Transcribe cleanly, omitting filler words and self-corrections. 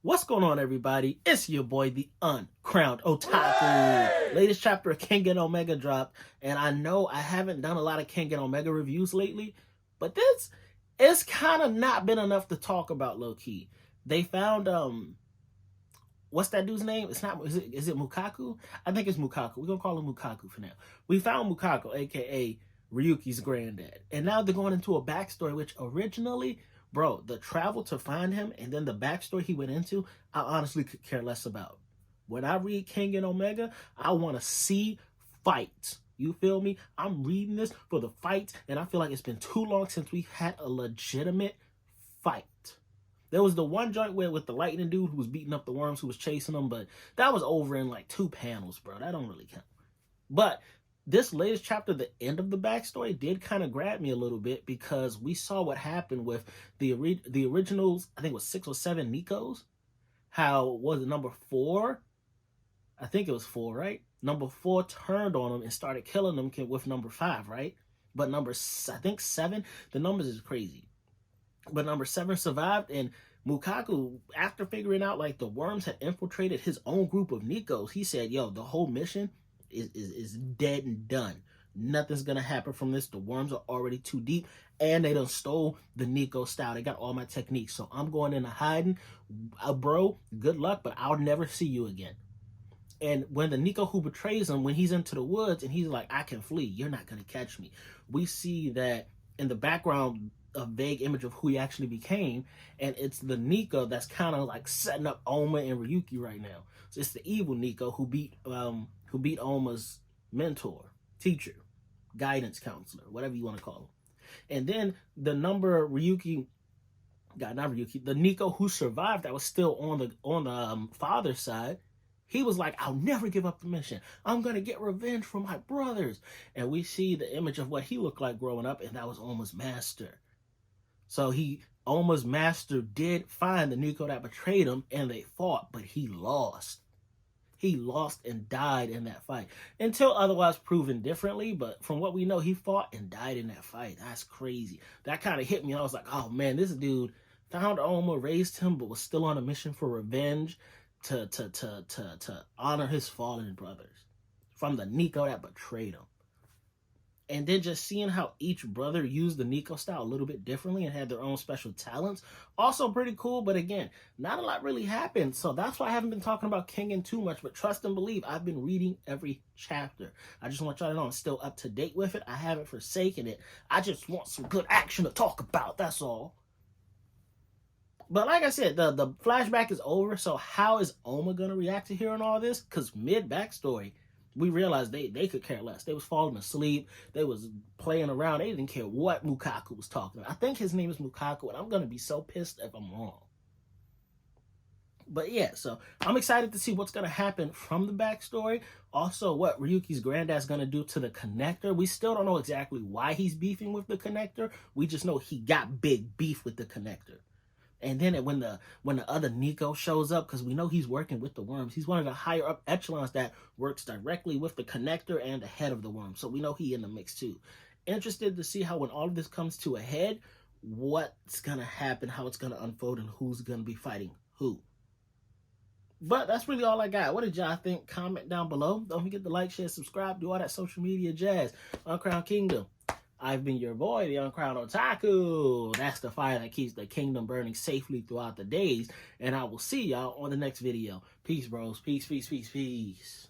What's going on, everybody? It's your boy, the Uncrowned Otaku. Latest chapter of Kengan Omega dropped, and I know I haven't done a lot of Kengan Omega reviews lately, but this it's kind of not been enough to talk about, low-key. They found, what's that dude's name? It's not, is it Mukaku? I think it's Mukaku. We're going to call him Mukaku for now. We found Mukaku, aka Ryuki's granddad, and now they're going into a backstory, which originally... Bro, the travel to find him and then the backstory he went into, I honestly could care less about. When I read Kengan Omega, I want to see fights. You feel me? I'm reading this for the fights, and I feel like it's been too long since we had a legitimate fight. There was the one joint where with the lightning dude who was beating up the worms who was chasing them, but that was over in like 2 panels, bro. That don't really count. But this latest chapter, the end of the backstory, did kind of grab me a little bit because we saw what happened with the originals, I think it was 6 or 7 Nikos. How was it number 4? I think it was 4, right? Number 4 turned on them and started killing them with number 5, right? But I think 7, the numbers is crazy. But number 7 survived, and Mukaku, after figuring out like the worms had infiltrated his own group of Nikos, he said, yo, the whole mission is dead and done. Nothing's gonna happen from this. The worms are already too deep, and they done stole the Niko style. They got all my techniques, so I'm going into hiding. Bro, good luck, but I'll never see you again. And when the Niko who betrays him, when he's into the woods and he's like, I can flee, you're not gonna catch me, we see that in the background a vague image of who he actually became, and it's the Niko that's kind of like setting up Oma and Ryuki right now. So it's the evil Niko who beat Oma's mentor, teacher, guidance counselor, whatever you want to call him. And then the the Niko who survived that was still on the father's side, he was like, I'll never give up the mission. I'm going to get revenge for my brothers. And we see the image of what he looked like growing up, and that was Oma's master. So Oma's master did find the Niko that betrayed him, and they fought, but he lost. He lost and died in that fight until otherwise proven differently. But from what we know, he fought and died in that fight. That's crazy. That kind of hit me. I was like, oh man, this dude found Oma, raised him, but was still on a mission for revenge to honor his fallen brothers from the Niko that betrayed him. And then just seeing how each brother used the Niko style a little bit differently and had their own special talents. Also pretty cool, but again, not a lot really happened. So that's why I haven't been talking about Kengan too much, but trust and believe, I've been reading every chapter. I just want y'all to know I'm still up to date with it. I haven't forsaken it. I just want some good action to talk about, that's all. But like I said, the flashback is over, so how is Oma going to react to hearing all this? Because mid-backstory, we realized they could care less. They was falling asleep. They was playing around. They didn't care what Mukaku was talking about. I think his name is Mukaku, and I'm going to be so pissed if I'm wrong. But yeah, so I'm excited to see what's going to happen from the backstory. Also, what Ryuki's granddad's going to do to the connector. We still don't know exactly why he's beefing with the connector. We just know he got big beef with the connector. And then when the other Niko shows up, because we know he's working with the worms, he's one of the higher up echelons that works directly with the connector and the head of the worm. So we know he in the mix too. Interested to see how when all of this comes to a head, what's going to happen, how it's going to unfold, and who's going to be fighting who. But that's really all I got. What did y'all think? Comment down below. Don't forget to like, share, subscribe, do all that social media jazz. Uncrowned Kingdom. I've been your boy, the Uncrowned Otaku. That's the fire that keeps the kingdom burning safely throughout the days. And I will see y'all on the next video. Peace, bros. Peace, peace, peace, peace.